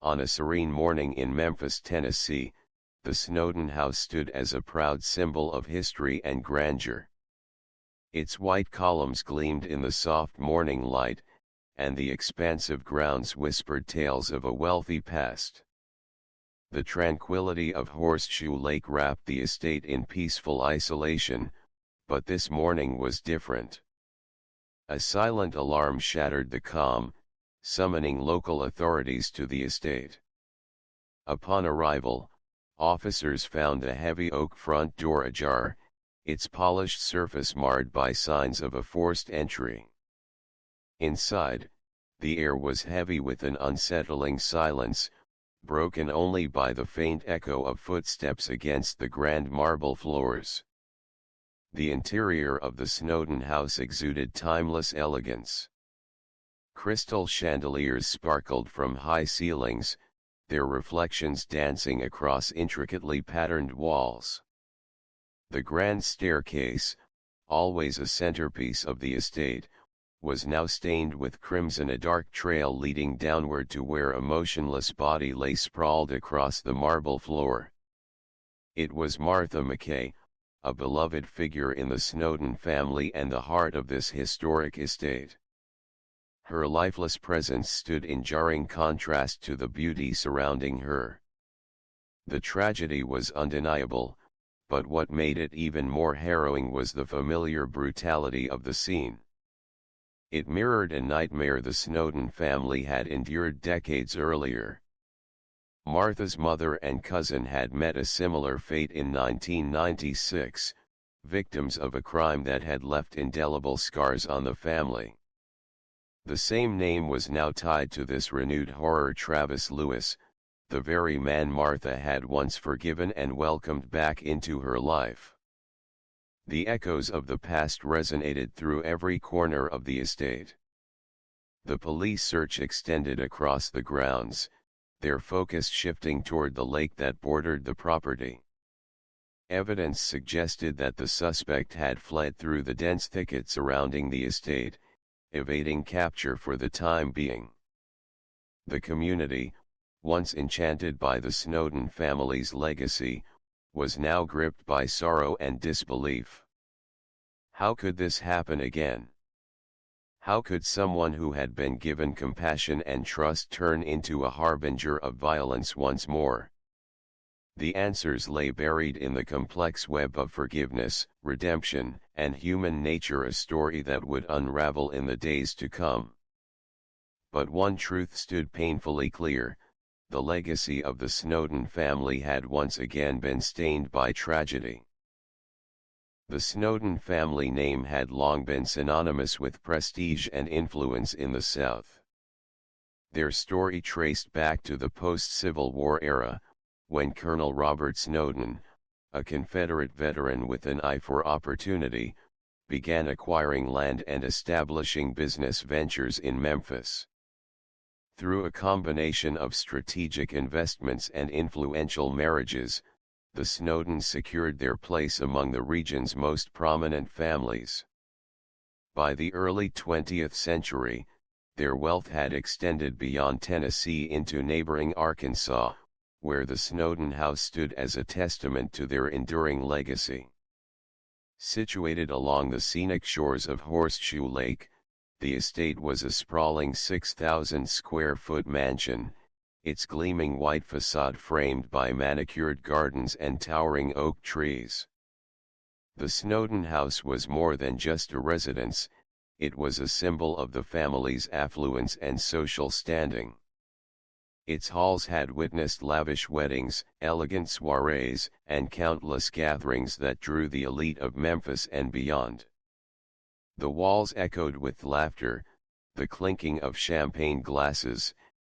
On a serene morning in Memphis, Tennessee, the Snowden house stood as a proud symbol of history and grandeur. Its white columns gleamed in the soft morning light, and the expansive grounds whispered tales of a wealthy past. The tranquility of Horseshoe Lake wrapped the estate in peaceful isolation, but this morning was different. A silent alarm shattered the calm, summoning local authorities to the estate. Upon arrival, officers found a heavy oak front door ajar, its polished surface marred by signs of a forced entry. Inside, the air was heavy with an unsettling silence, broken only by the faint echo of footsteps against the grand marble floors. The interior of the Snowden house exuded timeless elegance. Crystal chandeliers sparkled from high ceilings, their reflections dancing across intricately patterned walls. The grand staircase, always a centerpiece of the estate, was now stained with crimson, a dark trail leading downward to where a motionless body lay sprawled across the marble floor. It was Martha McKay, a beloved figure in the Snowden family and the heart of this historic estate. Her lifeless presence stood in jarring contrast to the beauty surrounding her. The tragedy was undeniable, but what made it even more harrowing was the familiar brutality of the scene. It mirrored a nightmare the Snowden family had endured decades earlier. Martha's mother and cousin had met a similar fate in 1996, victims of a crime that had left indelible scars on the family. The same name was now tied to this renewed horror: Travis Lewis, the very man Martha had once forgiven and welcomed back into her life. The echoes of the past resonated through every corner of the estate. The police search extended across the grounds, their focus shifting toward the lake that bordered the property. Evidence suggested that the suspect had fled through the dense thicket surrounding the estate, evading capture for the time being. The community, once enchanted by the Snowden family's legacy, was now gripped by sorrow and disbelief. How could this happen again? How could someone who had been given compassion and trust turn into a harbinger of violence once more? The answers lay buried in the complex web of forgiveness, redemption, and human nature, a story that would unravel in the days to come. But one truth stood painfully clear: the legacy of the Snowden family had once again been stained by tragedy. The Snowden family name had long been synonymous with prestige and influence in the South. Their story traced back to the post-Civil War era, when Colonel Robert Snowden, a Confederate veteran with an eye for opportunity, began acquiring land and establishing business ventures in Memphis. Through a combination of strategic investments and influential marriages, the Snowdens secured their place among the region's most prominent families. By the early 20th century, their wealth had extended beyond Tennessee into neighboring Arkansas, where the Snowden house stood as a testament to their enduring legacy. Situated along the scenic shores of Horseshoe Lake, the estate was a sprawling 6,000-square-foot mansion, its gleaming white facade framed by manicured gardens and towering oak trees. The Snowden house was more than just a residence, it was a symbol of the family's affluence and social standing. Its halls had witnessed lavish weddings, elegant soirees, and countless gatherings that drew the elite of Memphis and beyond. The walls echoed with laughter, the clinking of champagne glasses,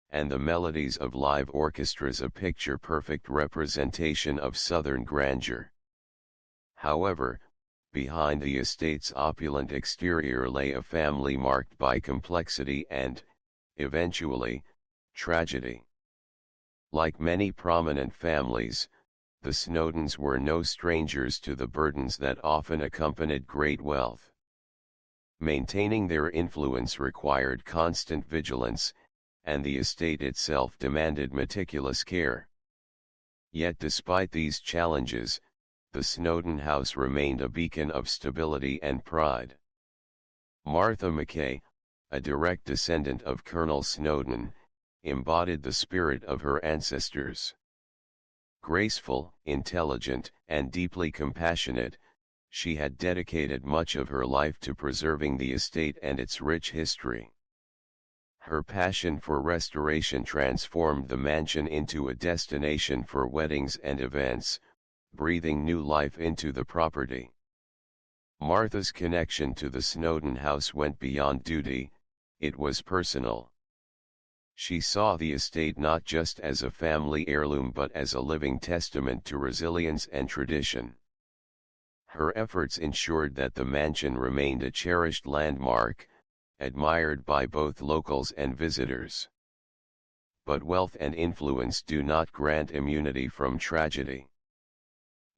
and the melodies of live orchestras, a picture-perfect representation of Southern grandeur. However, behind the estate's opulent exterior lay a family marked by complexity and, eventually, tragedy. Like many prominent families, the Snowdens were no strangers to the burdens that often accompanied great wealth. Maintaining their influence required constant vigilance, and the estate itself demanded meticulous care. Yet despite these challenges, the Snowdon house remained a beacon of stability and pride. Martha McKay, a direct descendant of Colonel Snowdon, embodied the spirit of her ancestors. Graceful, intelligent, and deeply compassionate, she had dedicated much of her life to preserving the estate and its rich history. Her passion for restoration transformed the mansion into a destination for weddings and events, breathing new life into the property. Martha's connection to the Snowdon house went beyond duty, it was personal. She saw the estate not just as a family heirloom but as a living testament to resilience and tradition. Her efforts ensured that the mansion remained a cherished landmark, admired by both locals and visitors. But wealth and influence do not grant immunity from tragedy.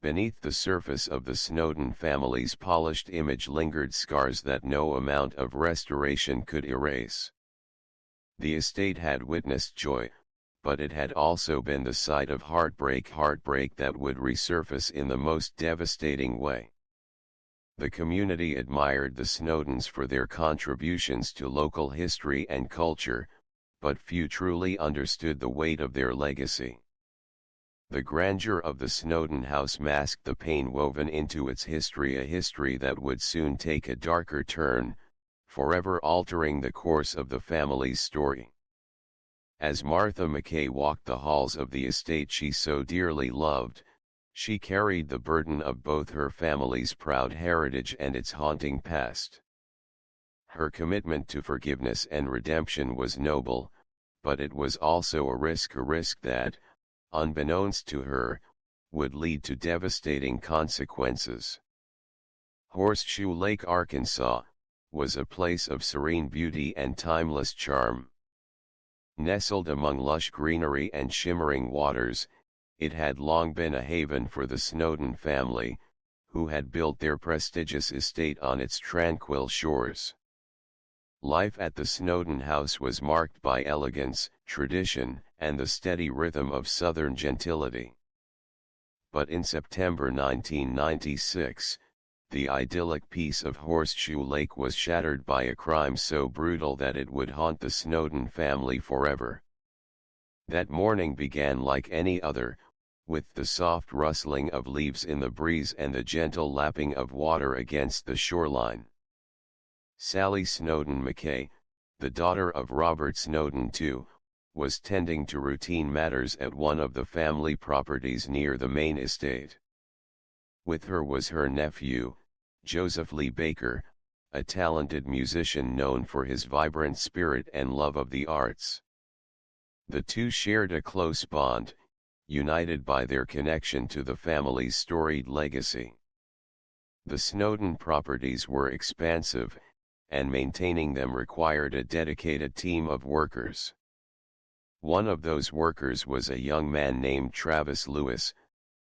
Beneath the surface of the Snowdon family's polished image lingered scars that no amount of restoration could erase. The estate had witnessed joy, but it had also been the site of heartbreak that would resurface in the most devastating way. The community admired the Snowdons for their contributions to local history and culture, but few truly understood the weight of their legacy. The grandeur of the Snowdon house masked the pain woven into its history, a history that would soon take a darker turn, forever altering the course of the family's story. As Martha McKay walked the halls of the estate she so dearly loved, she carried the burden of both her family's proud heritage and its haunting past. Her commitment to forgiveness and redemption was noble, but it was also a risk that, unbeknownst to her, would lead to devastating consequences. Horseshoe Lake, Arkansas, was a place of serene beauty and timeless charm. Nestled among lush greenery and shimmering waters, it had long been a haven for the Snowdon family, who had built their prestigious estate on its tranquil shores. Life at the Snowdon house was marked by elegance, tradition, and the steady rhythm of Southern gentility. But in September 1996, the idyllic peace of Horseshoe Lake was shattered by a crime so brutal that it would haunt the Snowdon family forever. That morning began like any other, with the soft rustling of leaves in the breeze and the gentle lapping of water against the shoreline. Sally Snowdon McKay, the daughter of Robert Snowdon II, was tending to routine matters at one of the family properties near the main estate. With her was her nephew, Joseph Lee Baker, a talented musician known for his vibrant spirit and love of the arts. The two shared a close bond, united by their connection to the family's storied legacy. The Snowdon properties were expansive, and maintaining them required a dedicated team of workers. One of those workers was a young man named Travis Lewis,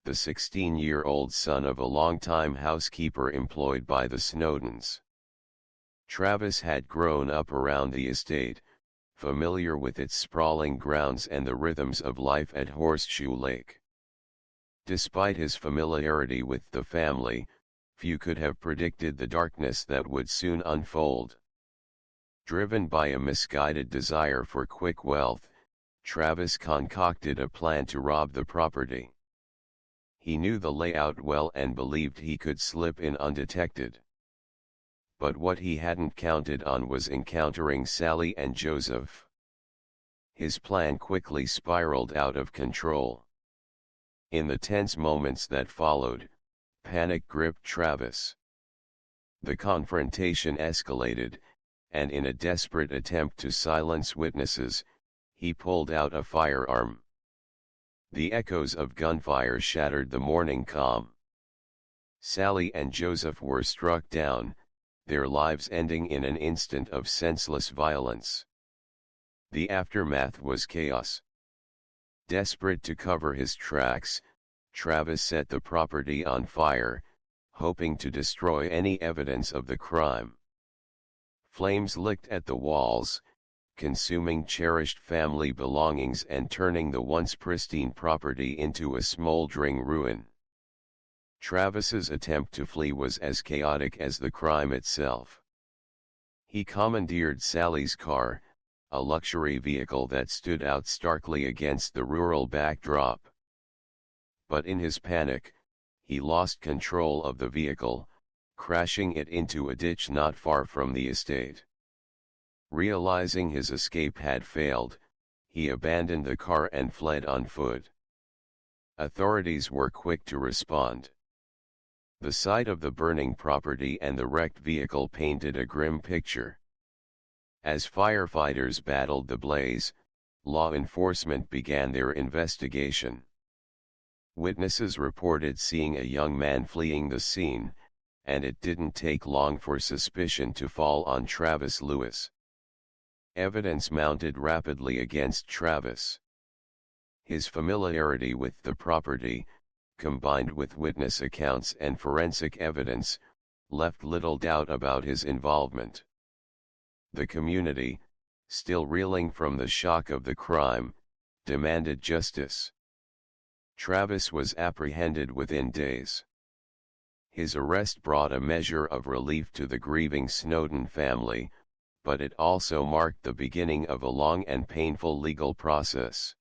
the 16-year-old son of a longtime housekeeper employed by the Snowdons. Travis had grown up around the estate, familiar with its sprawling grounds and the rhythms of life at Horseshoe Lake. Despite his familiarity with the family, few could have predicted the darkness that would soon unfold. Driven by a misguided desire for quick wealth, Travis concocted a plan to rob the property. He knew the layout well and believed he could slip in undetected. But what he hadn't counted on was encountering Sally and Joseph. His plan quickly spiraled out of control. In the tense moments that followed, panic gripped Travis. The confrontation escalated, and in a desperate attempt to silence witnesses, he pulled out a firearm. The echoes of gunfire shattered the morning calm. Sally and Joseph were struck down, their lives ending in an instant of senseless violence. The aftermath was chaos. Desperate to cover his tracks, Travis set the property on fire, hoping to destroy any evidence of the crime. Flames licked at the walls, consuming cherished family belongings and turning the once pristine property into a smoldering ruin. Travis's attempt to flee was as chaotic as the crime itself. He commandeered Sally's car, a luxury vehicle that stood out starkly against the rural backdrop. But in his panic, he lost control of the vehicle, crashing it into a ditch not far from the estate. Realizing his escape had failed, he abandoned the car and fled on foot. Authorities were quick to respond. The sight of the burning property and the wrecked vehicle painted a grim picture. As firefighters battled the blaze, law enforcement began their investigation. Witnesses reported seeing a young man fleeing the scene, and it didn't take long for suspicion to fall on Travis Lewis. Evidence mounted rapidly against Travis. His familiarity with the property, combined with witness accounts and forensic evidence, left little doubt about his involvement. The community, still reeling from the shock of the crime, demanded justice. Travis was apprehended within days. His arrest brought a measure of relief to the grieving Snowden family, but it also marked the beginning of a long and painful legal process.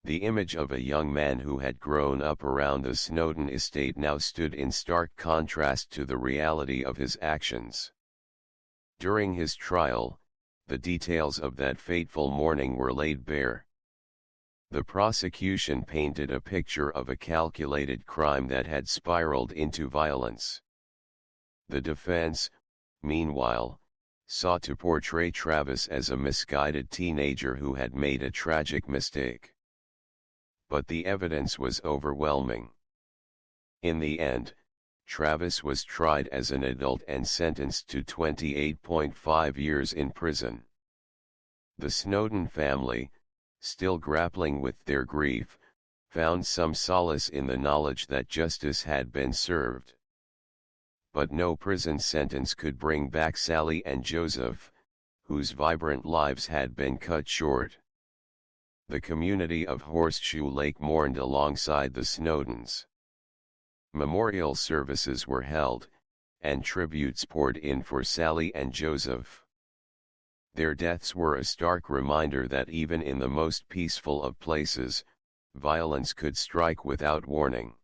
The image of a young man who had grown up around the Snowden estate now stood in stark contrast to the reality of his actions. During his trial, the details of that fateful morning were laid bare. The prosecution painted a picture of a calculated crime that had spiraled into violence. The defense, meanwhile, sought to portray Travis as a misguided teenager who had made a tragic mistake. But the evidence was overwhelming. In the end, Travis was tried as an adult and sentenced to 28.5 years in prison. The Snowden family, still grappling with their grief, found some solace in the knowledge that justice had been served. But no prison sentence could bring back Sally and Joseph, whose vibrant lives had been cut short. The community of Horseshoe Lake mourned alongside the Snowdens. Memorial services were held, and tributes poured in for Sally and Joseph. Their deaths were a stark reminder that even in the most peaceful of places, violence could strike without warning.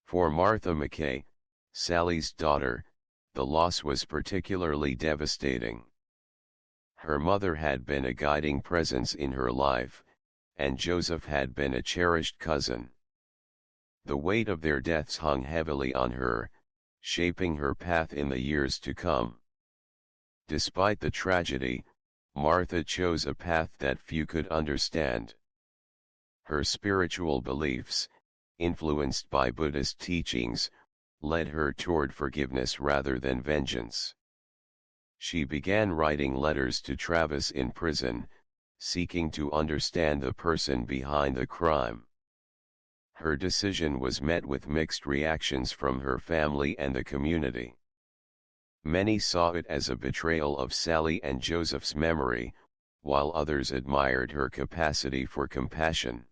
For Martha McKay, Sally's daughter, the loss was particularly devastating. Her mother had been a guiding presence in her life, and Joseph had been a cherished cousin. The weight of their deaths hung heavily on her, shaping her path in the years to come. Despite the tragedy, Martha chose a path that few could understand. Her spiritual beliefs, influenced by Buddhist teachings, led her toward forgiveness rather than vengeance. She began writing letters to Travis in prison, seeking to understand the person behind the crime. Her decision was met with mixed reactions from her family and the community. Many saw it as a betrayal of Sally and Joseph's memory, while others admired her capacity for compassion.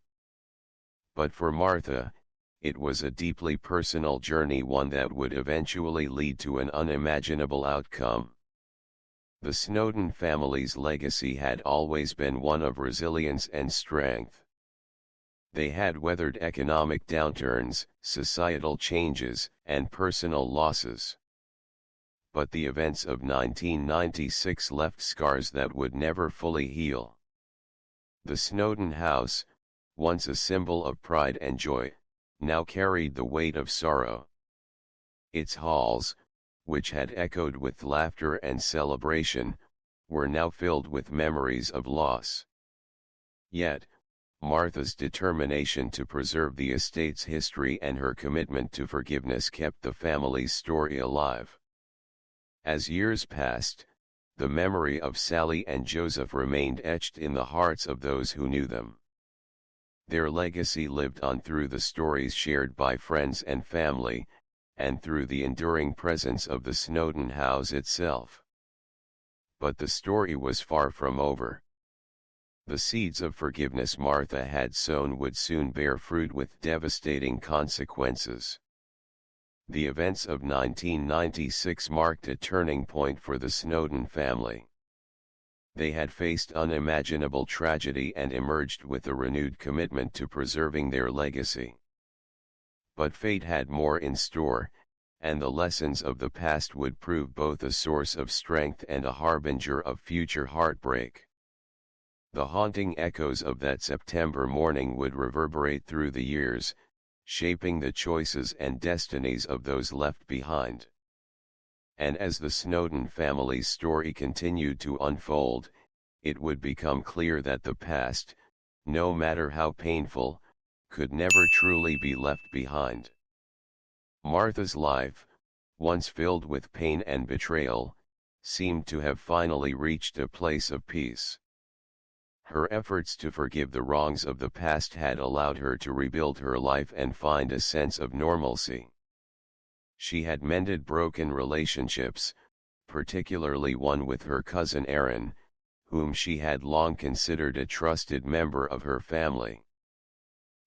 But for Martha, it was a deeply personal journey, one that would eventually lead to an unimaginable outcome. The Snowden family's legacy had always been one of resilience and strength. They had weathered economic downturns, societal changes, and personal losses. But the events of 1996 left scars that would never fully heal. The Snowden house, once a symbol of pride and joy, now carried the weight of sorrow. Its halls, which had echoed with laughter and celebration, were now filled with memories of loss. Yet, Martha's determination to preserve the estate's history and her commitment to forgiveness kept the family's story alive. As years passed, the memory of Sally and Joseph remained etched in the hearts of those who knew them. Their legacy lived on through the stories shared by friends and family, and through the enduring presence of the Snowden house itself. But the story was far from over. The seeds of forgiveness Martha had sown would soon bear fruit with devastating consequences. The events of 1996 marked a turning point for the Snowden family. They had faced unimaginable tragedy and emerged with a renewed commitment to preserving their legacy. But fate had more in store, and the lessons of the past would prove both a source of strength and a harbinger of future heartbreak. The haunting echoes of that September morning would reverberate through the years, shaping the choices and destinies of those left behind. And as the Snowden family's story continued to unfold, it would become clear that the past, no matter how painful, could never truly be left behind. Martha's life, once filled with pain and betrayal, seemed to have finally reached a place of peace. Her efforts to forgive the wrongs of the past had allowed her to rebuild her life and find a sense of normalcy. She had mended broken relationships, particularly one with her cousin Aaron, whom she had long considered a trusted member of her family.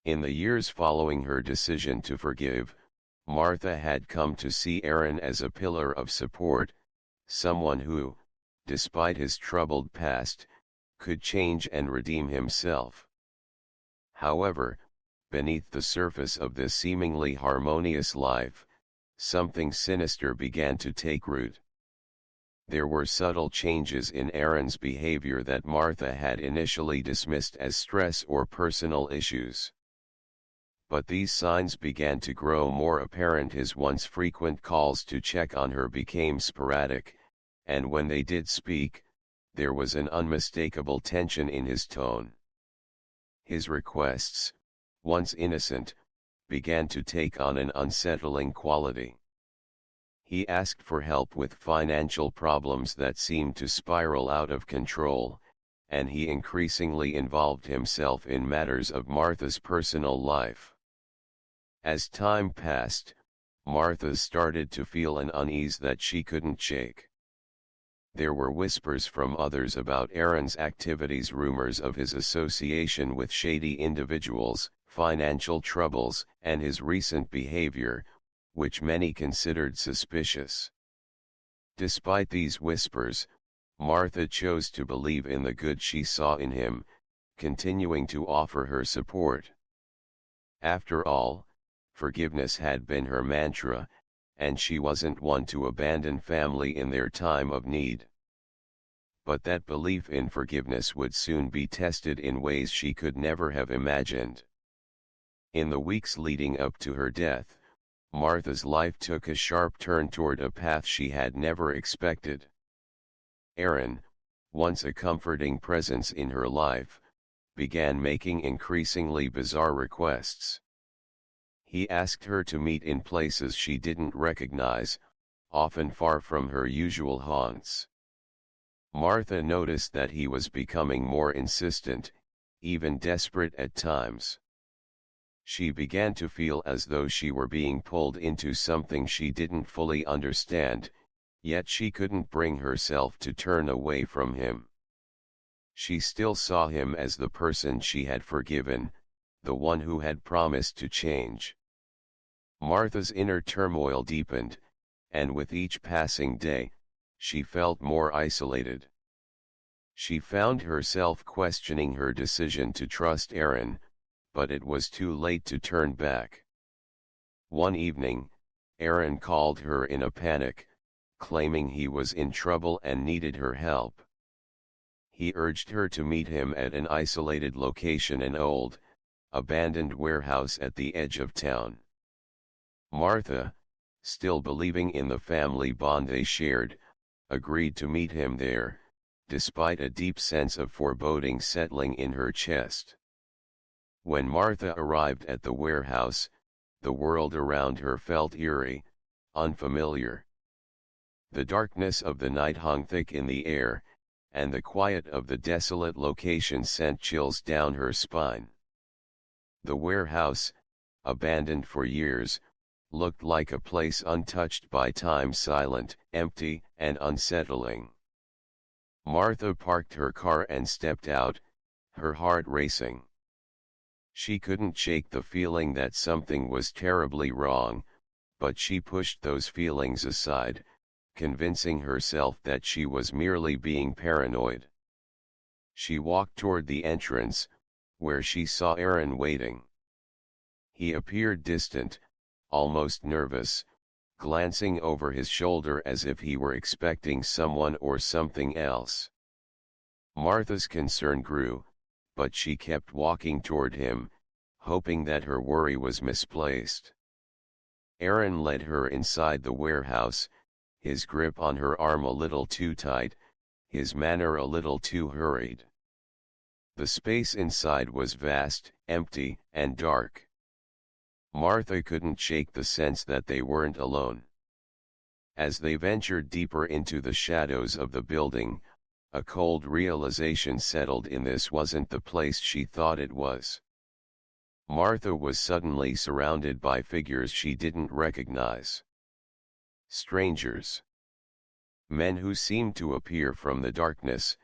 In the years following her decision to forgive, Martha had come to see Aaron as a pillar of support, someone who, despite his troubled past, could change and redeem himself. However, beneath the surface of this seemingly harmonious life, something sinister began to take root. There were subtle changes in Aaron's behavior that Martha had initially dismissed as stress or personal issues. But these signs began to grow more apparent. His once frequent calls to check on her became sporadic, and when they did speak, there was an unmistakable tension in his tone. His requests, once innocent, began to take on an unsettling quality. He asked for help with financial problems that seemed to spiral out of control, and he increasingly involved himself in matters of Martha's personal life. As time passed, Martha started to feel an unease that she couldn't shake. There were whispers from others about Aaron's activities, rumors of his association with shady individuals, financial troubles, and his recent behavior, which many considered suspicious. Despite these whispers, Martha chose to believe in the good she saw in him, continuing to offer her support. After all, forgiveness had been her mantra, and she wasn't one to abandon family in their time of need. But that belief in forgiveness would soon be tested in ways she could never have imagined. In the weeks leading up to her death, Martha's life took a sharp turn toward a path she had never expected. Aaron, once a comforting presence in her life, began making increasingly bizarre requests. He asked her to meet in places she didn't recognize, often far from her usual haunts. Martha noticed that he was becoming more insistent, even desperate at times. She began to feel as though she were being pulled into something she didn't fully understand, yet she couldn't bring herself to turn away from him. She still saw him as the person she had forgiven, the one who had promised to change. Martha's inner turmoil deepened, and with each passing day, she felt more isolated. She found herself questioning her decision to trust Aaron, but it was too late to turn back. One evening, Aaron called her in a panic, claiming he was in trouble and needed her help. He urged her to meet him at an isolated location, an old, abandoned warehouse at the edge of town. Martha, still believing in the family bond they shared, agreed to meet him there, despite a deep sense of foreboding settling in her chest. When Martha arrived at the warehouse, the world around her felt eerie, unfamiliar. The darkness of the night hung thick in the air, and the quiet of the desolate location sent chills down her spine. The warehouse, abandoned for years, looked like a place untouched by time, silent, empty, and unsettling. Martha parked her car and stepped out, her heart racing. She couldn't shake the feeling that something was terribly wrong, but she pushed those feelings aside, convincing herself that she was merely being paranoid. She walked toward the entrance, where she saw Aaron waiting. He appeared distant, almost nervous, glancing over his shoulder as if he were expecting someone or something else. Martha's concern grew, but she kept walking toward him, hoping that her worry was misplaced. Aaron led her inside the warehouse, his grip on her arm a little too tight, his manner a little too hurried. The space inside was vast, empty, and dark. Martha couldn't shake the sense that they weren't alone. As they ventured deeper into the shadows of the building, a cold realization settled in: this wasn't the place she thought it was. Martha was suddenly surrounded by figures she didn't recognize. Strangers. Men who seemed to appear from the darkness,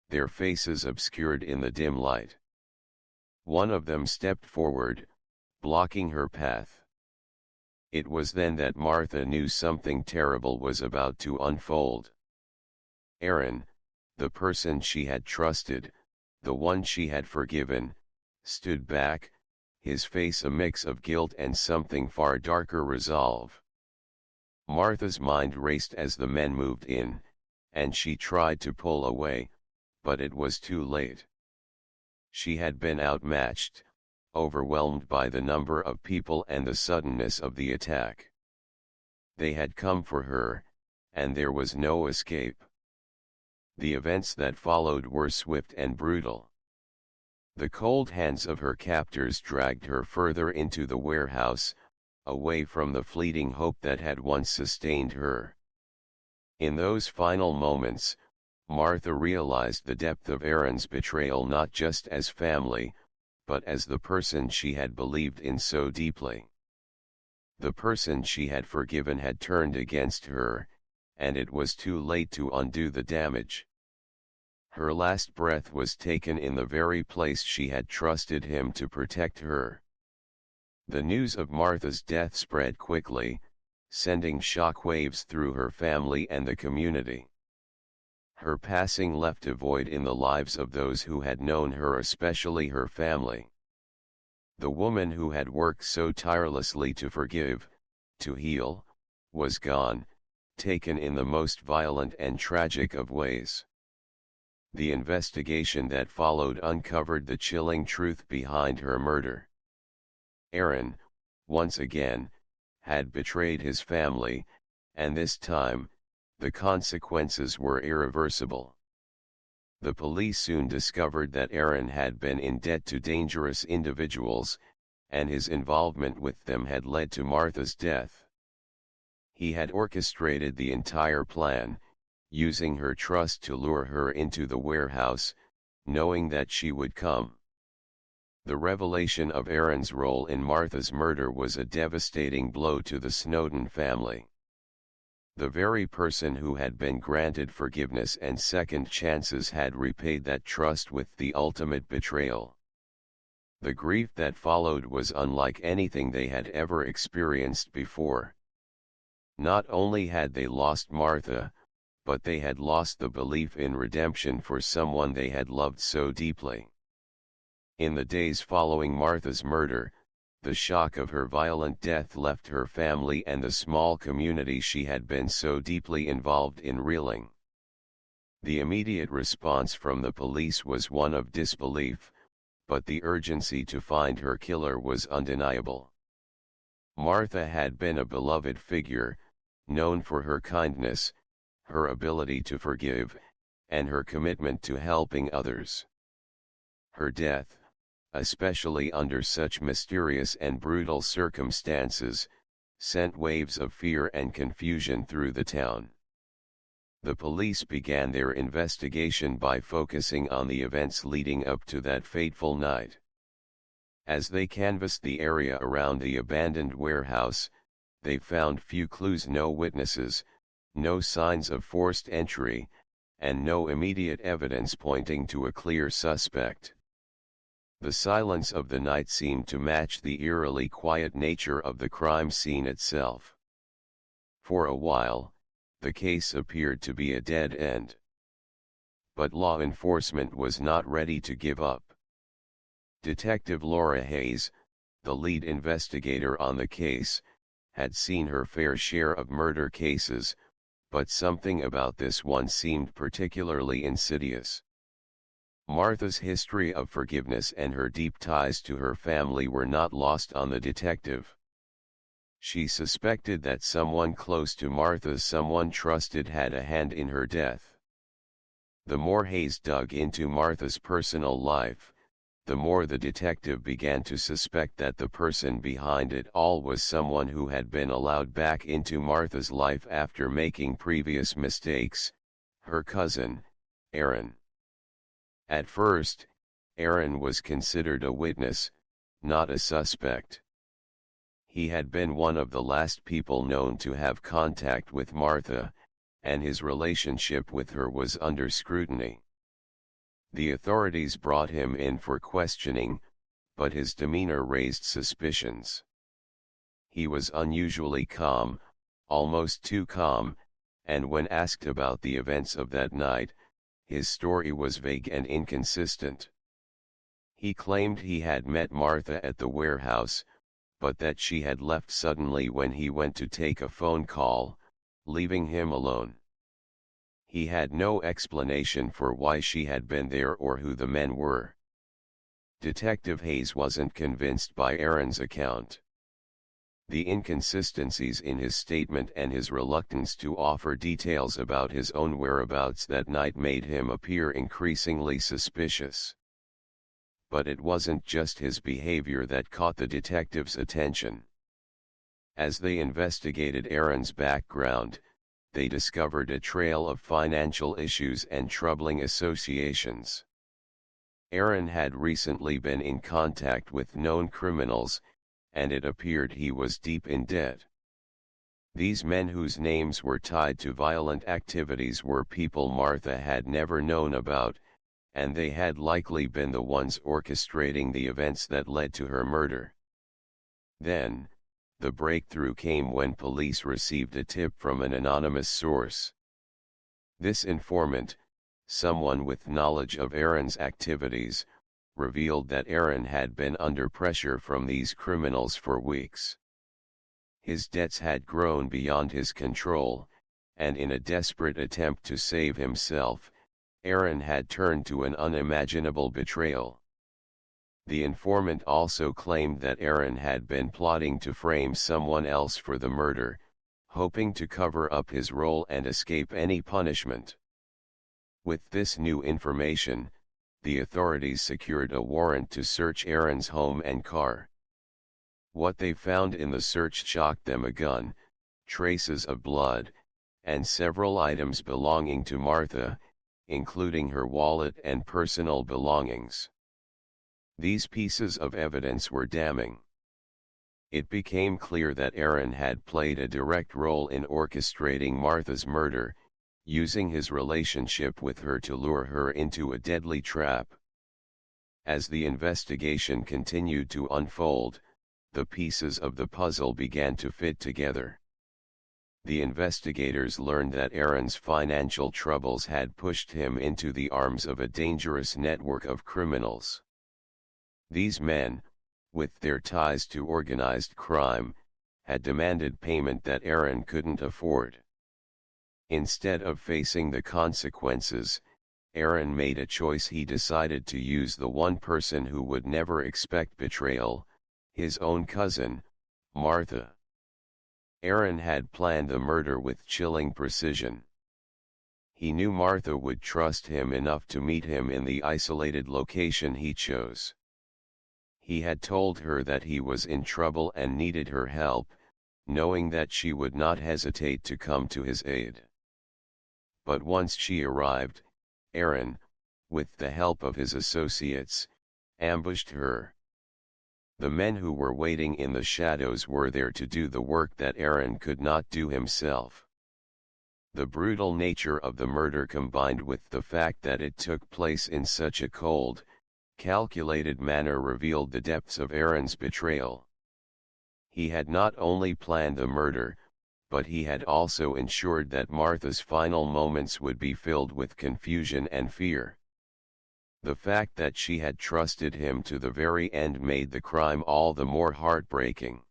their faces obscured in the dim light. One of them stepped forward, blocking her path. It was then that Martha knew something terrible was about to unfold. Aaron, the person she had trusted, the one she had forgiven, stood back, his face a mix of guilt and something far darker: resolve. Martha's mind raced as the men moved in, and she tried to pull away, but it was too late. She had been outmatched, overwhelmed by the number of people and the suddenness of the attack. They had come for her, and there was no escape. The events that followed were swift and brutal. The cold hands of her captors dragged her further into the warehouse, away from the fleeting hope that had once sustained her. In those final moments, Martha realized the depth of Aaron's betrayal, not just as family, but as the person she had believed in so deeply. The person she had forgiven had turned against her, and it was too late to undo the damage. Her last breath was taken in the very place she had trusted him to protect her. The news of Martha's death spread quickly, sending shock waves through her family and the community. Her passing left a void in the lives of those who had known her, especially her family. The woman who had worked so tirelessly to forgive, to heal, was gone, taken in the most violent and tragic of ways. The investigation that followed uncovered the chilling truth behind her murder. Aaron, once again, had betrayed his family, and this time, the consequences were irreversible. The police soon discovered that Aaron had been in debt to dangerous individuals, and his involvement with them had led to Martha's death. He had orchestrated the entire plan, using her trust to lure her into the warehouse, knowing that she would come. The revelation of Aaron's role in Martha's murder was a devastating blow to the Snowden family. The very person who had been granted forgiveness and second chances had repaid that trust with the ultimate betrayal. The grief that followed was unlike anything they had ever experienced before. Not only had they lost Martha, but they had lost the belief in redemption for someone they had loved so deeply. In the days following Martha's murder, the shock of her violent death left her family and the small community she had been so deeply involved in reeling. The immediate response from the police was one of disbelief, but the urgency to find her killer was undeniable. Martha had been a beloved figure, known for her kindness, her ability to forgive, and her commitment to helping others. Her death, especially under such mysterious and brutal circumstances, sent waves of fear and confusion through the town. The police began their investigation by focusing on the events leading up to that fateful night. As they canvassed the area around the abandoned warehouse, they found few clues: no witnesses, no signs of forced entry, and no immediate evidence pointing to a clear suspect. The silence of the night seemed to match the eerily quiet nature of the crime scene itself. For a while, the case appeared to be a dead end. But law enforcement was not ready to give up. Detective Laura Hayes, the lead investigator on the case, had seen her fair share of murder cases, but something about this one seemed particularly insidious. Martha's history of forgiveness and her deep ties to her family were not lost on the detective. She suspected that someone close to Martha, someone trusted, had a hand in her death. The more Hayes dug into Martha's personal life, the more the detective began to suspect that the person behind it all was someone who had been allowed back into Martha's life after making previous mistakes: her cousin, Aaron. At first, Aaron was considered a witness, not a suspect. He had been one of the last people known to have contact with Martha, and his relationship with her was under scrutiny. The authorities brought him in for questioning, but his demeanor raised suspicions. He was unusually calm, almost too calm, and when asked about the events of that night, his story was vague and inconsistent. He claimed he had met Martha at the warehouse, but that she had left suddenly when he went to take a phone call, leaving him alone. He had no explanation for why she had been there or who the men were. Detective Hayes wasn't convinced by Aaron's account. The inconsistencies in his statement and his reluctance to offer details about his own whereabouts that night made him appear increasingly suspicious. But it wasn't just his behavior that caught the detective's attention. As they investigated Aaron's background, they discovered a trail of financial issues and troubling associations. Aaron had recently been in contact with known criminals, and it appeared he was deep in debt. These men, whose names were tied to violent activities, were people Martha had never known about, and they had likely been the ones orchestrating the events that led to her murder. Then, the breakthrough came when police received a tip from an anonymous source. This informant, someone with knowledge of Aaron's activities, revealed that Aaron had been under pressure from these criminals for weeks. His debts had grown beyond his control, and in a desperate attempt to save himself, Aaron had turned to an unimaginable betrayal. The informant also claimed that Aaron had been plotting to frame someone else for the murder, hoping to cover up his role and escape any punishment. With this new information, the authorities secured a warrant to search Aaron's home and car. What they found in the search shocked them: a gun, traces of blood, and several items belonging to Martha, including her wallet and personal belongings. These pieces of evidence were damning. It became clear that Aaron had played a direct role in orchestrating Martha's murder, using his relationship with her to lure her into a deadly trap. As the investigation continued to unfold, the pieces of the puzzle began to fit together. The investigators learned that Aaron's financial troubles had pushed him into the arms of a dangerous network of criminals. These men, with their ties to organized crime, had demanded payment that Aaron couldn't afford. Instead of facing the consequences, Aaron made a choice. He decided to use the one person who would never expect betrayal, his own cousin, Martha. Aaron had planned the murder with chilling precision. He knew Martha would trust him enough to meet him in the isolated location he chose. He had told her that he was in trouble and needed her help, knowing that she would not hesitate to come to his aid. But once she arrived, Aaron, with the help of his associates, ambushed her. The men who were waiting in the shadows were there to do the work that Aaron could not do himself. The brutal nature of the murder combined with the fact that it took place in such a cold, calculated manner revealed the depths of Aaron's betrayal. He had not only planned the murder, but he had also ensured that Martha's final moments would be filled with confusion and fear. The fact that she had trusted him to the very end made the crime all the more heartbreaking.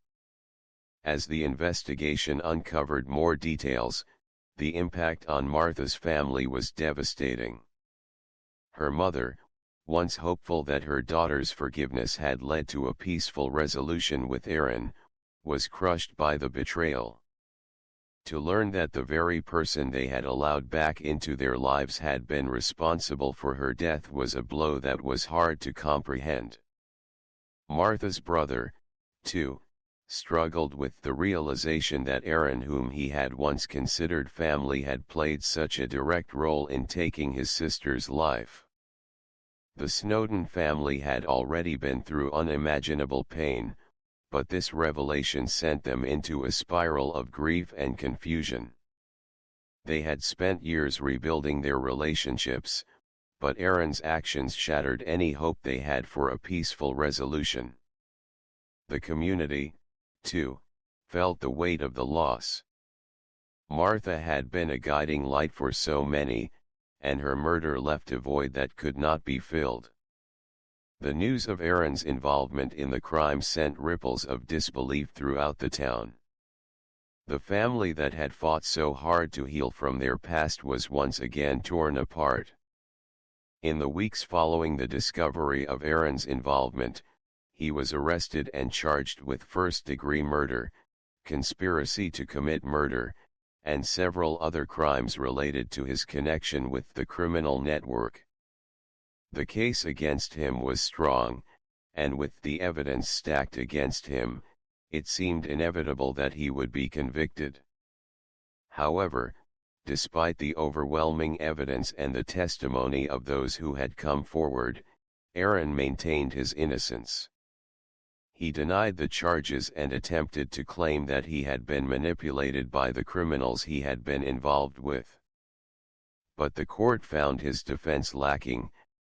As the investigation uncovered more details, the impact on Martha's family was devastating. Her mother, once hopeful that her daughter's forgiveness had led to a peaceful resolution with Aaron, was crushed by the betrayal. To learn that the very person they had allowed back into their lives had been responsible for her death was a blow that was hard to comprehend. Martha's brother, too, struggled with the realization that Aaron, whom he had once considered family, had played such a direct role in taking his sister's life. The Snowden family had already been through unimaginable pain, but this revelation sent them into a spiral of grief and confusion. They had spent years rebuilding their relationships, but Aaron's actions shattered any hope they had for a peaceful resolution. The community, too, felt the weight of the loss. Martha had been a guiding light for so many, and her murder left a void that could not be filled. The news of Aaron's involvement in the crime sent ripples of disbelief throughout the town. The family that had fought so hard to heal from their past was once again torn apart. In the weeks following the discovery of Aaron's involvement, he was arrested and charged with first-degree murder, conspiracy to commit murder, and several other crimes related to his connection with the criminal network. The case against him was strong, and with the evidence stacked against him, it seemed inevitable that he would be convicted. However, despite the overwhelming evidence and the testimony of those who had come forward, Aaron maintained his innocence. He denied the charges and attempted to claim that he had been manipulated by the criminals he had been involved with. But the court found his defense lacking,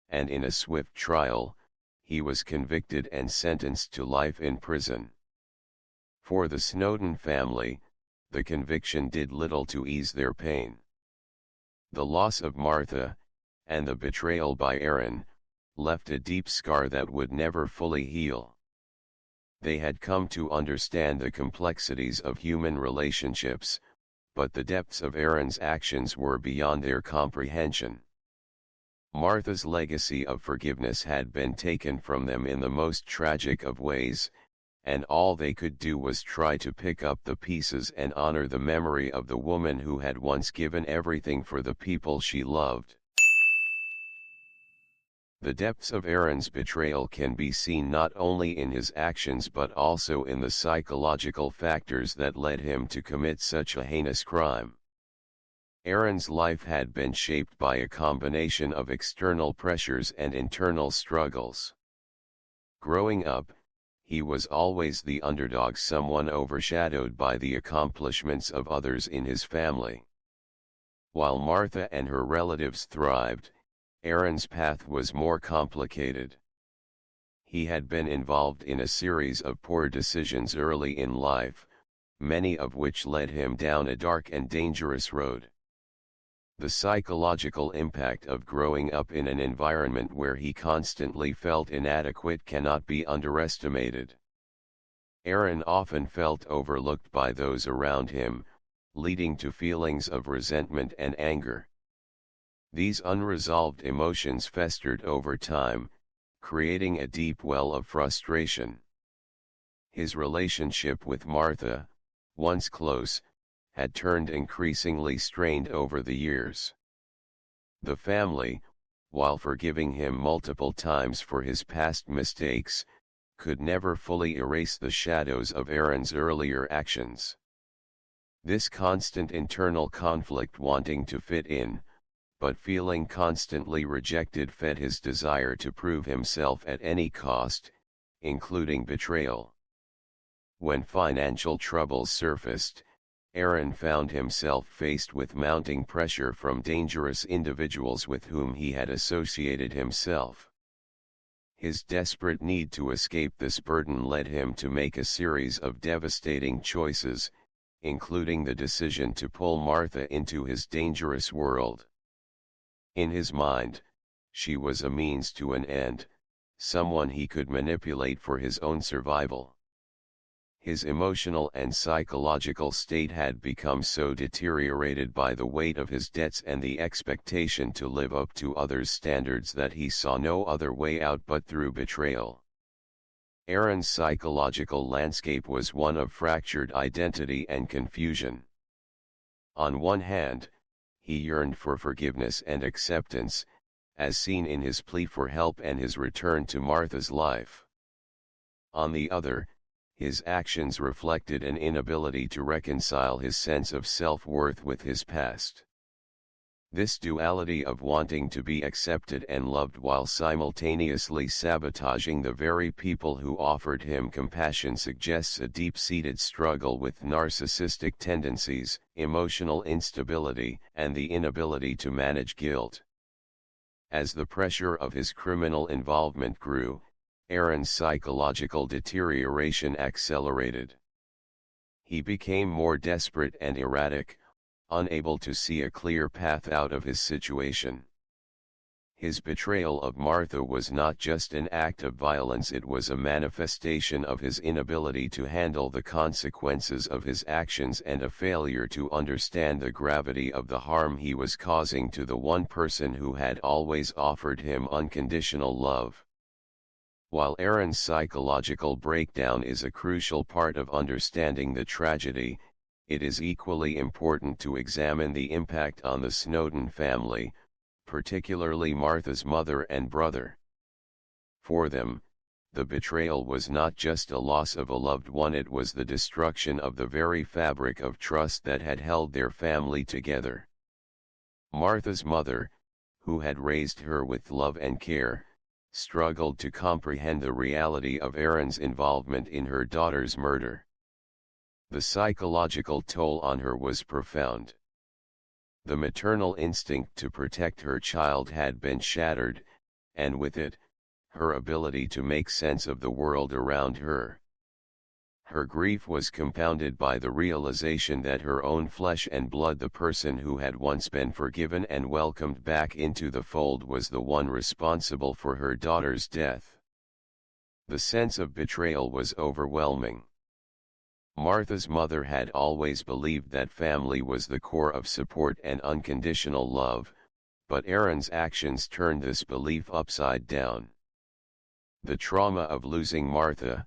and in a swift trial, he was convicted and sentenced to life in prison. For the Snowden family, the conviction did little to ease their pain. The loss of Martha, and the betrayal by Aaron, left a deep scar that would never fully heal. They had come to understand the complexities of human relationships, but the depths of Aaron's actions were beyond their comprehension. Martha's legacy of forgiveness had been taken from them in the most tragic of ways, and all they could do was try to pick up the pieces and honor the memory of the woman who had once given everything for the people she loved. The depths of Aaron's betrayal can be seen not only in his actions but also in the psychological factors that led him to commit such a heinous crime. Aaron's life had been shaped by a combination of external pressures and internal struggles. Growing up, he was always the underdog, someone overshadowed by the accomplishments of others in his family. While Martha and her relatives thrived, Aaron's path was more complicated. He had been involved in a series of poor decisions early in life, many of which led him down a dark and dangerous road. The psychological impact of growing up in an environment where he constantly felt inadequate cannot be underestimated. Aaron often felt overlooked by those around him, leading to feelings of resentment and anger. These unresolved emotions festered over time, creating a deep well of frustration. His relationship with Martha, once close, had turned increasingly strained over the years. The family, while forgiving him multiple times for his past mistakes, could never fully erase the shadows of Aaron's earlier actions. This constant internal conflict, wanting to fit in, but feeling constantly rejected, fed his desire to prove himself at any cost, including betrayal. When financial troubles surfaced, Aaron found himself faced with mounting pressure from dangerous individuals with whom he had associated himself. His desperate need to escape this burden led him to make a series of devastating choices, including the decision to pull Martha into his dangerous world. In his mind, she was a means to an end, someone he could manipulate for his own survival. His emotional and psychological state had become so deteriorated by the weight of his debts and the expectation to live up to others' standards that he saw no other way out but through betrayal. Aaron's psychological landscape was one of fractured identity and confusion. On one hand, he yearned for forgiveness and acceptance, as seen in his plea for help and his return to Martha's life. On the other, his actions reflected an inability to reconcile his sense of self-worth with his past. This duality of wanting to be accepted and loved while simultaneously sabotaging the very people who offered him compassion suggests a deep-seated struggle with narcissistic tendencies, emotional instability, and the inability to manage guilt. As the pressure of his criminal involvement grew, Aaron's psychological deterioration accelerated. He became more desperate and erratic, unable to see a clear path out of his situation. His betrayal of Martha was not just an act of violence, it was a manifestation of his inability to handle the consequences of his actions and a failure to understand the gravity of the harm he was causing to the one person who had always offered him unconditional love. While Aaron's psychological breakdown is a crucial part of understanding the tragedy, it is equally important to examine the impact on the Snowden family, particularly Martha's mother and brother. For them, the betrayal was not just a loss of a loved one, it was the destruction of the very fabric of trust that had held their family together. Martha's mother, who had raised her with love and care, struggled to comprehend the reality of Aaron's involvement in her daughter's murder. The psychological toll on her was profound. The maternal instinct to protect her child had been shattered, and with it, her ability to make sense of the world around her. Her grief was compounded by the realization that her own flesh and blood, the person who had once been forgiven and welcomed back into the fold, was the one responsible for her daughter's death. The sense of betrayal was overwhelming. Martha's mother had always believed that family was the core of support and unconditional love, but Aaron's actions turned this belief upside down. The trauma of losing Martha,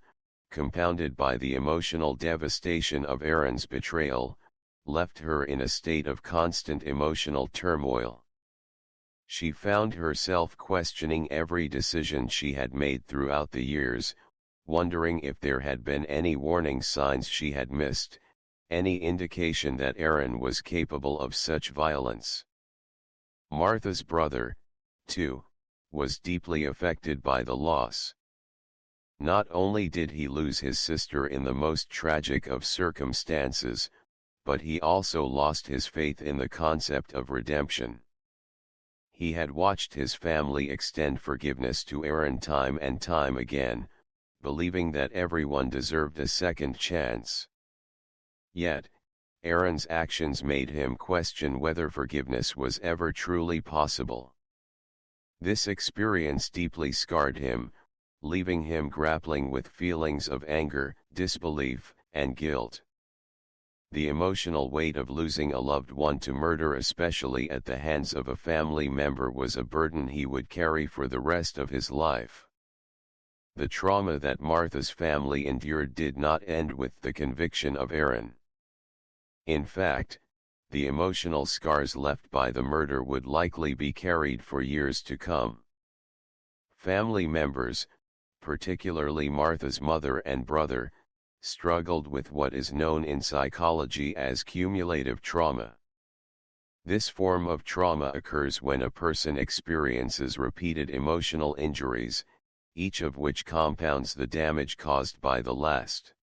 compounded by the emotional devastation of Aaron's betrayal, left her in a state of constant emotional turmoil. She found herself questioning every decision she had made throughout the years, wondering if there had been any warning signs she had missed, any indication that Aaron was capable of such violence. Martha's brother, too, was deeply affected by the loss. Not only did he lose his sister in the most tragic of circumstances, but he also lost his faith in the concept of redemption. He had watched his family extend forgiveness to Aaron time and time again, believing that everyone deserved a second chance. Yet, Aaron's actions made him question whether forgiveness was ever truly possible. This experience deeply scarred him, leaving him grappling with feelings of anger, disbelief, and guilt. The emotional weight of losing a loved one to murder, especially at the hands of a family member, was a burden he would carry for the rest of his life. The trauma that Martha's family endured did not end with the conviction of Aaron. In fact, the emotional scars left by the murder would likely be carried for years to come. Family members, particularly Martha's mother and brother, struggled with what is known in psychology as cumulative trauma. This form of trauma occurs when a person experiences repeated emotional injuries, each of which compounds the damage caused by the last.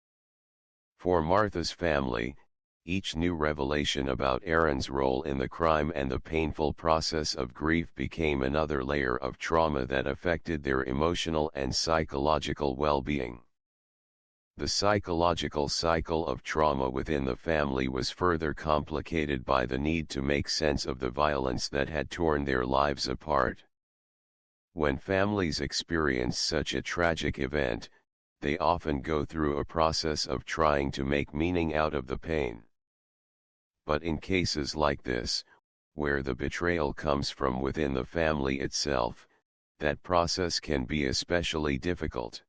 For Martha's family, Each new revelation about Aaron's role in the crime and the painful process of grief became another layer of trauma that affected their emotional and psychological well-being. The psychological cycle of trauma within the family was further complicated by the need to make sense of the violence that had torn their lives apart. When families experience such a tragic event, they often go through a process of trying to make meaning out of the pain. But in cases like this, where the betrayal comes from within the family itself, that process can be especially difficult.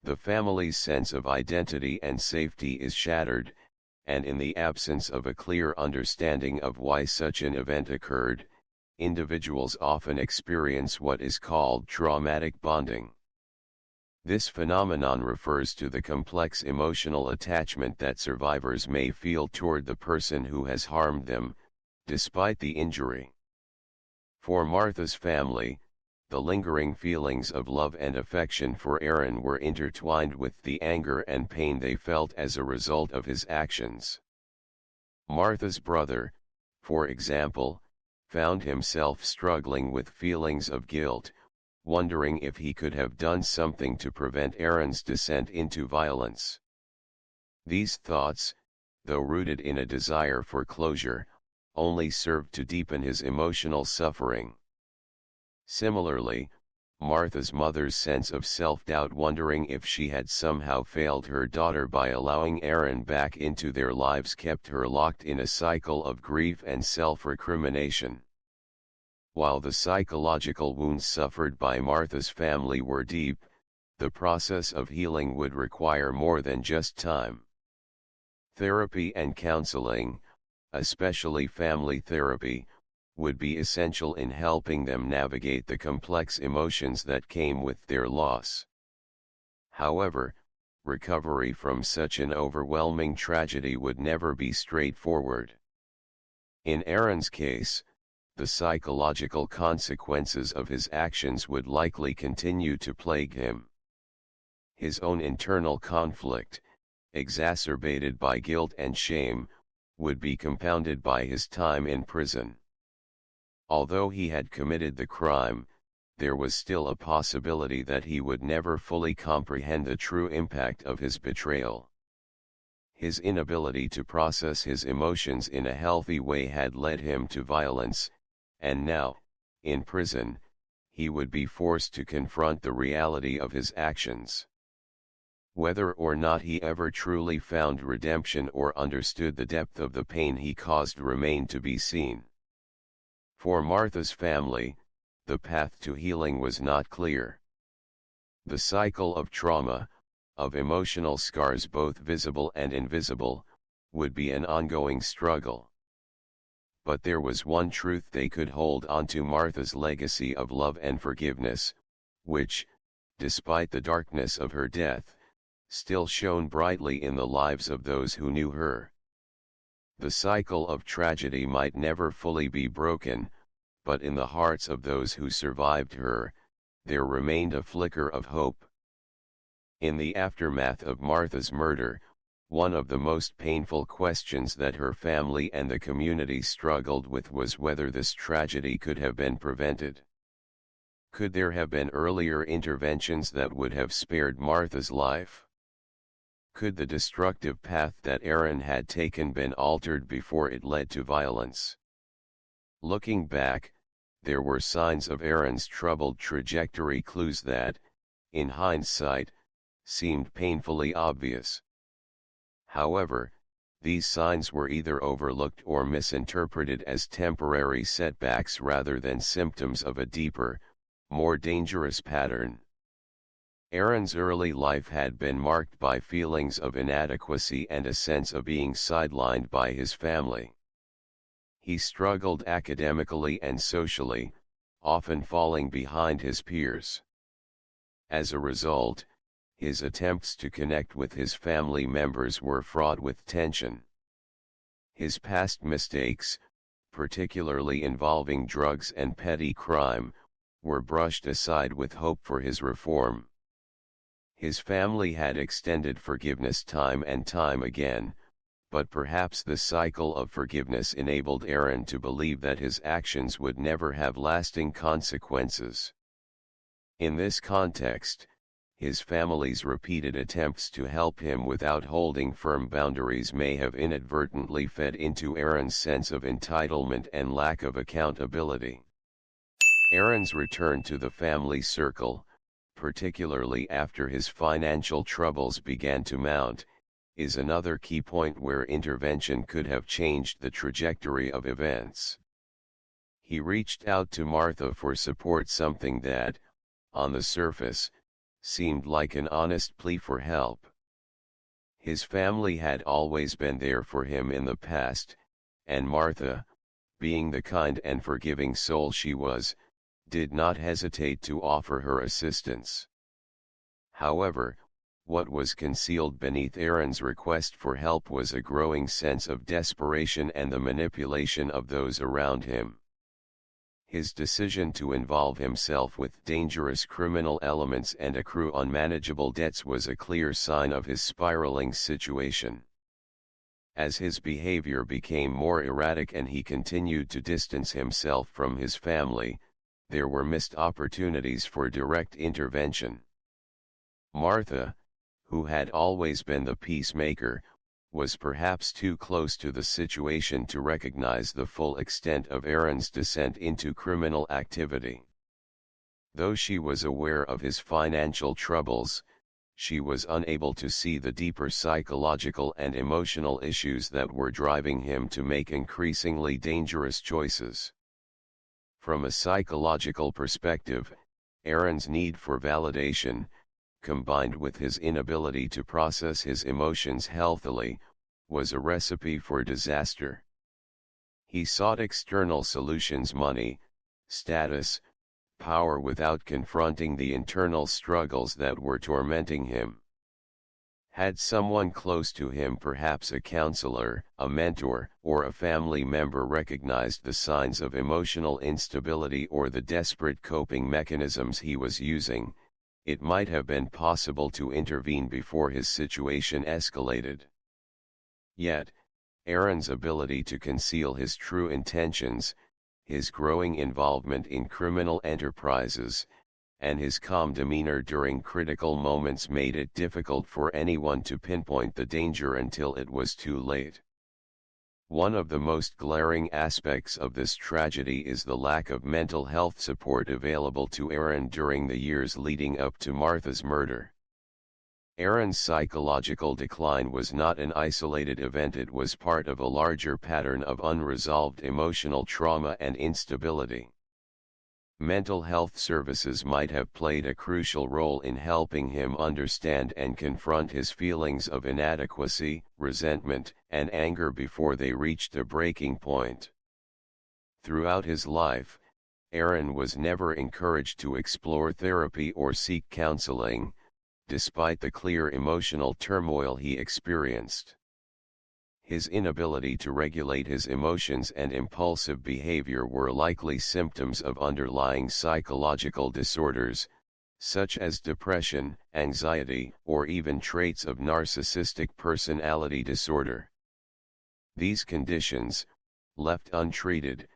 The family's sense of identity and safety is shattered, and in the absence of a clear understanding of why such an event occurred, individuals often experience what is called traumatic bonding. This phenomenon refers to the complex emotional attachment that survivors may feel toward the person who has harmed them, despite the injury. For Martha's family, the lingering feelings of love and affection for Aaron were intertwined with the anger and pain they felt as a result of his actions. Martha's brother, for example, found himself struggling with feelings of guilt, wondering if he could have done something to prevent Aaron's descent into violence. These thoughts, though rooted in a desire for closure, only served to deepen his emotional suffering. Similarly, Martha's mother's sense of self-doubt, wondering if she had somehow failed her daughter by allowing Aaron back into their lives, kept her locked in a cycle of grief and self-recrimination. While the psychological wounds suffered by Martha's family were deep, the process of healing would require more than just time. Therapy and counseling, especially family therapy, would be essential in helping them navigate the complex emotions that came with their loss. However, recovery from such an overwhelming tragedy would never be straightforward. In Aaron's case, the psychological consequences of his actions would likely continue to plague him. His own internal conflict, exacerbated by guilt and shame, would be compounded by his time in prison. Although he had committed the crime, there was still a possibility that he would never fully comprehend the true impact of his betrayal. His inability to process his emotions in a healthy way had led him to violence, and now, in prison, he would be forced to confront the reality of his actions. Whether or not he ever truly found redemption or understood the depth of the pain he caused remained to be seen. For Martha's family, the path to healing was not clear. The cycle of trauma, of emotional scars both visible and invisible, would be an ongoing struggle. But there was one truth they could hold onto: Martha's legacy of love and forgiveness, which, despite the darkness of her death, still shone brightly in the lives of those who knew her. The cycle of tragedy might never fully be broken, but in the hearts of those who survived her, there remained a flicker of hope. In the aftermath of Martha's murder, one of the most painful questions that her family and the community struggled with was whether this tragedy could have been prevented. Could there have been earlier interventions that would have spared Martha's life? Could the destructive path that Aaron had taken been altered before it led to violence? Looking back, there were signs of Aaron's troubled trajectory, clues that, in hindsight, seemed painfully obvious. However, these signs were either overlooked or misinterpreted as temporary setbacks rather than symptoms of a deeper, more dangerous pattern. Aaron's early life had been marked by feelings of inadequacy and a sense of being sidelined by his family. He struggled academically and socially, often falling behind his peers. As a result, his attempts to connect with his family members were fraught with tension. His past mistakes, particularly involving drugs and petty crime, were brushed aside with hope for his reform. His family had extended forgiveness time and time again, but perhaps the cycle of forgiveness enabled Aaron to believe that his actions would never have lasting consequences. In this context, his family's repeated attempts to help him without holding firm boundaries may have inadvertently fed into Aaron's sense of entitlement and lack of accountability. Aaron's return to the family circle, particularly after his financial troubles began to mount, is another key point where intervention could have changed the trajectory of events. He reached out to Martha for support, something that, on the surface, seemed like an honest plea for help. His family had always been there for him in the past, and Martha, being the kind and forgiving soul she was, did not hesitate to offer her assistance. However, what was concealed beneath Aaron's request for help was a growing sense of desperation and the manipulation of those around him. His decision to involve himself with dangerous criminal elements and accrue unmanageable debts was a clear sign of his spiraling situation. As his behavior became more erratic and he continued to distance himself from his family, there were missed opportunities for direct intervention. Martha, who had always been the peacemaker, was perhaps too close to the situation to recognize the full extent of Aaron's descent into criminal activity. Though she was aware of his financial troubles, she was unable to see the deeper psychological and emotional issues that were driving him to make increasingly dangerous choices. From a psychological perspective, Aaron's need for validation, combined with his inability to process his emotions healthily, was a recipe for disaster. He sought external solutions: money, status, power, without confronting the internal struggles that were tormenting him. Had someone close to him, perhaps a counselor, a mentor, or a family member, recognized the signs of emotional instability or the desperate coping mechanisms he was using, it might have been possible to intervene before his situation escalated. Yet, Aaron's ability to conceal his true intentions, his growing involvement in criminal enterprises, and his calm demeanor during critical moments made it difficult for anyone to pinpoint the danger until it was too late. One of the most glaring aspects of this tragedy is the lack of mental health support available to Aaron during the years leading up to Martha's murder. Aaron's psychological decline was not an isolated event, it was part of a larger pattern of unresolved emotional trauma and instability. Mental health services might have played a crucial role in helping him understand and confront his feelings of inadequacy, resentment, and anger before they reached a breaking point. Throughout his life, Aaron was never encouraged to explore therapy or seek counseling, despite the clear emotional turmoil he experienced. His inability to regulate his emotions and impulsive behavior were likely symptoms of underlying psychological disorders, such as depression, anxiety, or even traits of narcissistic personality disorder. These conditions, left untreated,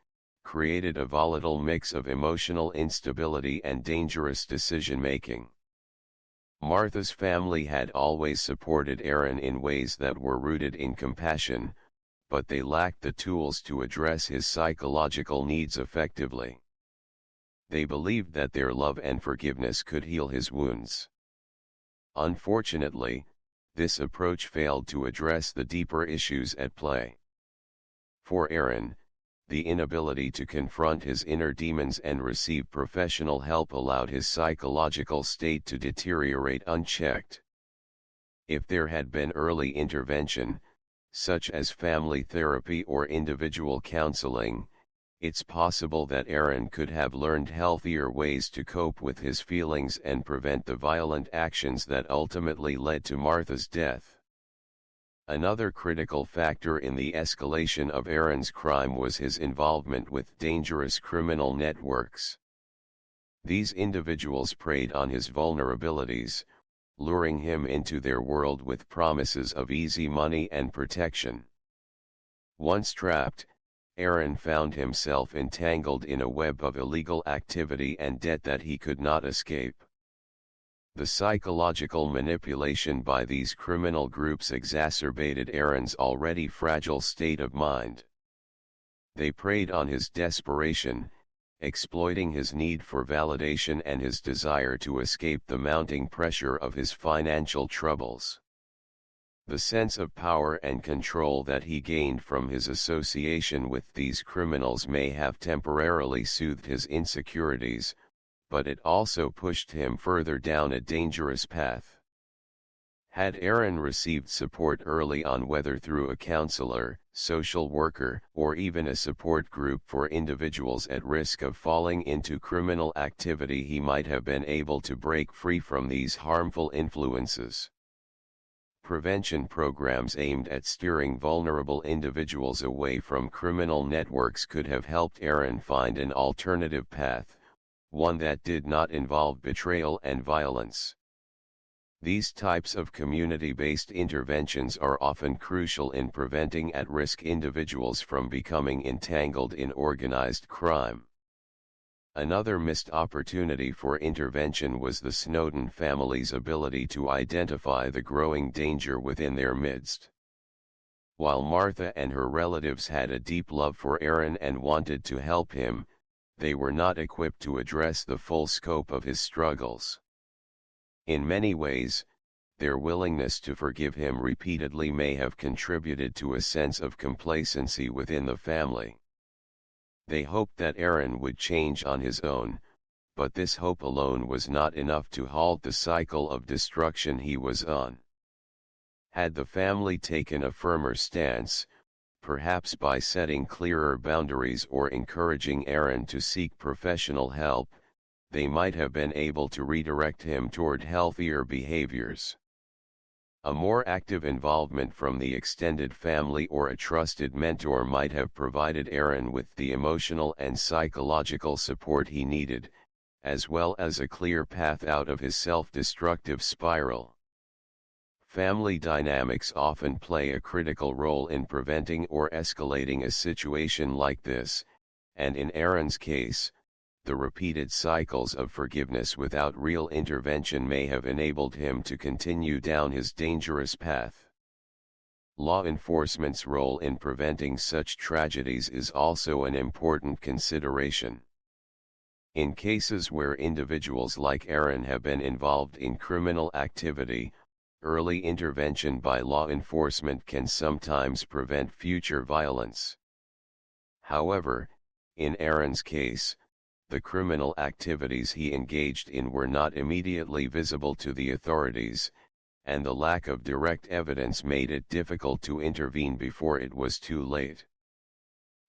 created a volatile mix of emotional instability and dangerous decision-making. Martha's family had always supported Aaron in ways that were rooted in compassion, but they lacked the tools to address his psychological needs effectively. They believed that their love and forgiveness could heal his wounds. Unfortunately, this approach failed to address the deeper issues at play. For Aaron, the inability to confront his inner demons and receive professional help allowed his psychological state to deteriorate unchecked. If there had been early intervention, such as family therapy or individual counseling, it's possible that Aaron could have learned healthier ways to cope with his feelings and prevent the violent actions that ultimately led to Martha's death. Another critical factor in the escalation of Aaron's crime was his involvement with dangerous criminal networks. These individuals preyed on his vulnerabilities, luring him into their world with promises of easy money and protection. Once trapped, Aaron found himself entangled in a web of illegal activity and debt that he could not escape. The psychological manipulation by these criminal groups exacerbated Aaron's already fragile state of mind. They preyed on his desperation, exploiting his need for validation and his desire to escape the mounting pressure of his financial troubles. The sense of power and control that he gained from his association with these criminals may have temporarily soothed his insecurities, but it also pushed him further down a dangerous path. Had Aaron received support early on, whether through a counselor, social worker, or even a support group for individuals at risk of falling into criminal activity, he might have been able to break free from these harmful influences. Prevention programs aimed at steering vulnerable individuals away from criminal networks could have helped Aaron find an alternative path, one that did not involve betrayal and violence. These types of community-based interventions are often crucial in preventing at-risk individuals from becoming entangled in organized crime. Another missed opportunity for intervention was the Snowden family's ability to identify the growing danger within their midst. While Martha and her relatives had a deep love for Aaron and wanted to help him, they were not equipped to address the full scope of his struggles. In many ways, their willingness to forgive him repeatedly may have contributed to a sense of complacency within the family. They hoped that Aaron would change on his own, but this hope alone was not enough to halt the cycle of destruction he was on. Had the family taken a firmer stance, perhaps by setting clearer boundaries or encouraging Aaron to seek professional help, they might have been able to redirect him toward healthier behaviors. A more active involvement from the extended family or a trusted mentor might have provided Aaron with the emotional and psychological support he needed, as well as a clear path out of his self-destructive spiral. Family dynamics often play a critical role in preventing or escalating a situation like this, and in Aaron's case, the repeated cycles of forgiveness without real intervention may have enabled him to continue down his dangerous path. Law enforcement's role in preventing such tragedies is also an important consideration. In cases where individuals like Aaron have been involved in criminal activity, early intervention by law enforcement can sometimes prevent future violence. However, in Aaron's case, the criminal activities he engaged in were not immediately visible to the authorities, and the lack of direct evidence made it difficult to intervene before it was too late.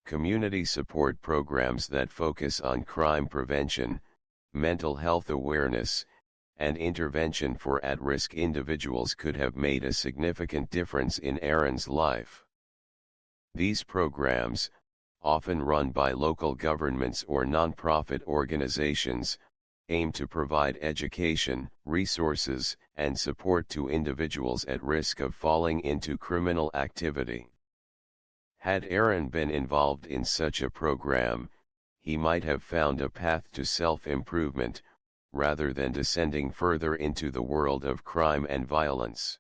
Community support programs that focus on crime prevention, mental health awareness, and intervention for at-risk individuals could have made a significant difference in Aaron's life. These programs, often run by local governments or nonprofit organizations, aim to provide education, resources, and support to individuals at risk of falling into criminal activity. Had Aaron been involved in such a program, he might have found a path to self-improvement, rather than descending further into the world of crime and violence.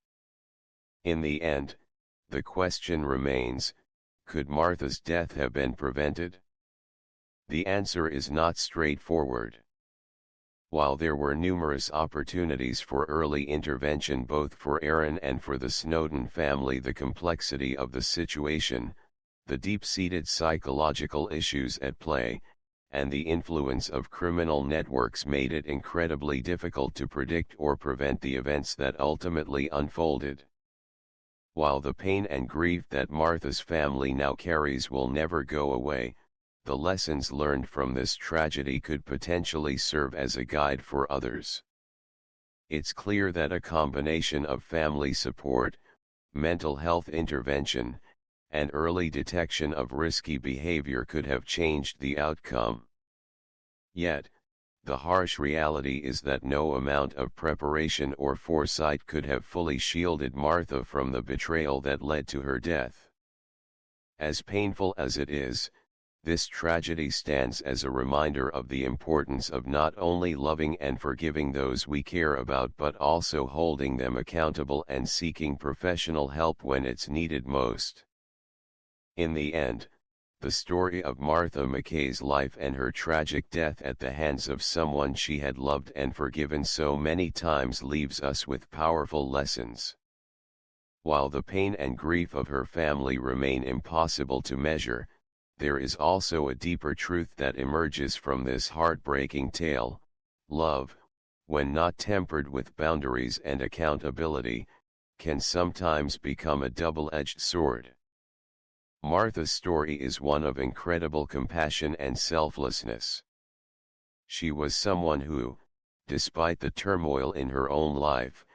In the end, the question remains, could Martha's death have been prevented? The answer is not straightforward. While there were numerous opportunities for early intervention both for Aaron and for the Snowden family, the complexity of the situation, the deep-seated psychological issues at play, and the influence of criminal networks made it incredibly difficult to predict or prevent the events that ultimately unfolded. While the pain and grief that Martha's family now carries will never go away, the lessons learned from this tragedy could potentially serve as a guide for others. It's clear that a combination of family support, mental health intervention, and early detection of risky behavior could have changed the outcome. Yet, the harsh reality is that no amount of preparation or foresight could have fully shielded Martha from the betrayal that led to her death. As painful as it is, this tragedy stands as a reminder of the importance of not only loving and forgiving those we care about but also holding them accountable and seeking professional help when it's needed most. In the end, the story of Martha McKay's life and her tragic death at the hands of someone she had loved and forgiven so many times leaves us with powerful lessons. While the pain and grief of her family remain impossible to measure, there is also a deeper truth that emerges from this heartbreaking tale: love, when not tempered with boundaries and accountability, can sometimes become a double-edged sword. Martha's story is one of incredible compassion and selflessness. She was someone who, despite the turmoil in her own life,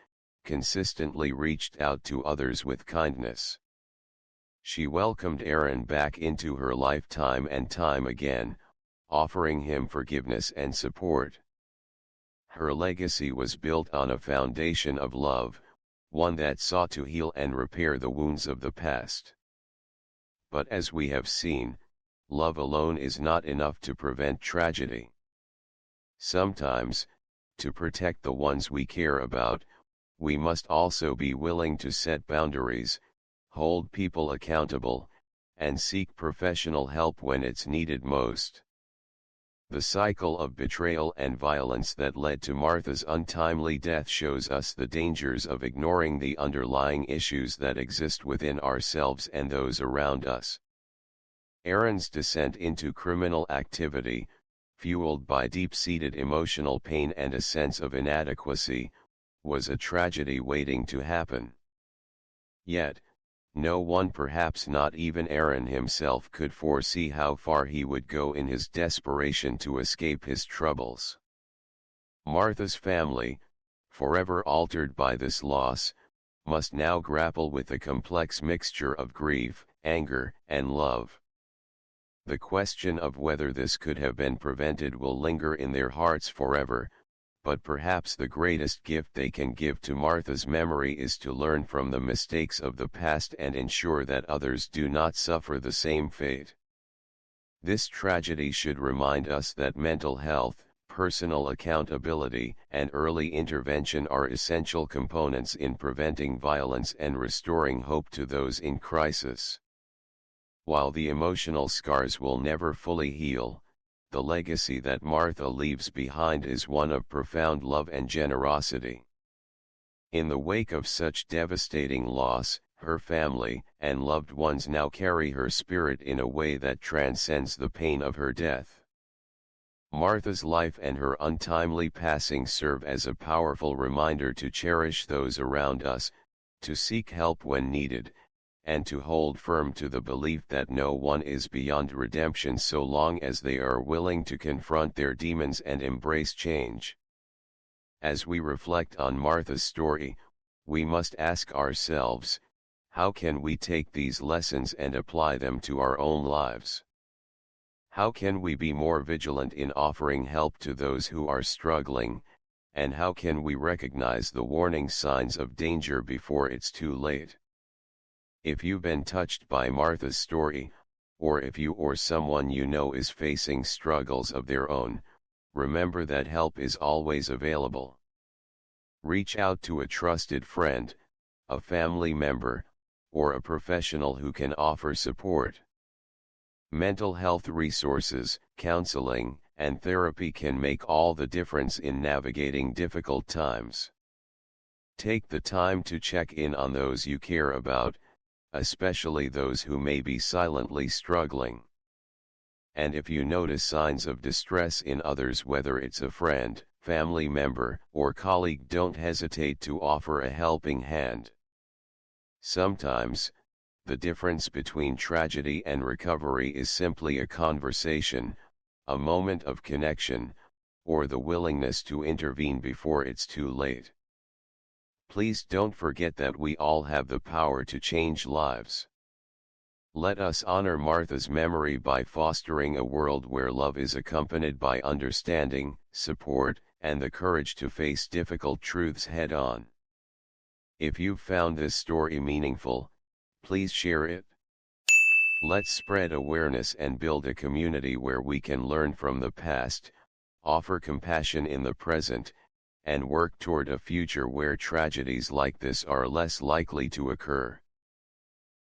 consistently reached out to others with kindness. She welcomed Aaron back into her life time and time again, offering him forgiveness and support. Her legacy was built on a foundation of love, one that sought to heal and repair the wounds of the past. But as we have seen, love alone is not enough to prevent tragedy. Sometimes, to protect the ones we care about, we must also be willing to set boundaries, hold people accountable, and seek professional help when it's needed most. The cycle of betrayal and violence that led to Martha's untimely death shows us the dangers of ignoring the underlying issues that exist within ourselves and those around us. Aaron's descent into criminal activity, fueled by deep-seated emotional pain and a sense of inadequacy, was a tragedy waiting to happen. Yet, no one, perhaps not even Aaron himself, could foresee how far he would go in his desperation to escape his troubles. Martha's family, forever altered by this loss, must now grapple with a complex mixture of grief, anger, and love. The question of whether this could have been prevented will linger in their hearts forever, but perhaps the greatest gift they can give to Martha's memory is to learn from the mistakes of the past and ensure that others do not suffer the same fate. This tragedy should remind us that mental health, personal accountability, and early intervention are essential components in preventing violence and restoring hope to those in crisis. While the emotional scars will never fully heal, the legacy that Martha leaves behind is one of profound love and generosity. In the wake of such devastating loss, her family and loved ones now carry her spirit in a way that transcends the pain of her death. Martha's life and her untimely passing serve as a powerful reminder to cherish those around us, to seek help when needed, and to hold firm to the belief that no one is beyond redemption so long as they are willing to confront their demons and embrace change. As we reflect on Martha's story, we must ask ourselves, how can we take these lessons and apply them to our own lives? How can we be more vigilant in offering help to those who are struggling, and how can we recognize the warning signs of danger before it's too late? If you've been touched by Martha's story, or if you or someone you know is facing struggles of their own, remember that help is always available. Reach out to a trusted friend, a family member, or a professional who can offer support. Mental health resources, counseling, and therapy can make all the difference in navigating difficult times. Take the time to check in on those you care about, especially those who may be silently struggling. And if you notice signs of distress in others, whether it's a friend, family member, or colleague, don't hesitate to offer a helping hand. Sometimes, the difference between tragedy and recovery is simply a conversation, a moment of connection, or the willingness to intervene before it's too late. Please don't forget that we all have the power to change lives. Let us honor Martha's memory by fostering a world where love is accompanied by understanding, support, and the courage to face difficult truths head-on. If you've found this story meaningful, please share it. Let's spread awareness and build a community where we can learn from the past, offer compassion in the present, and work toward a future where tragedies like this are less likely to occur.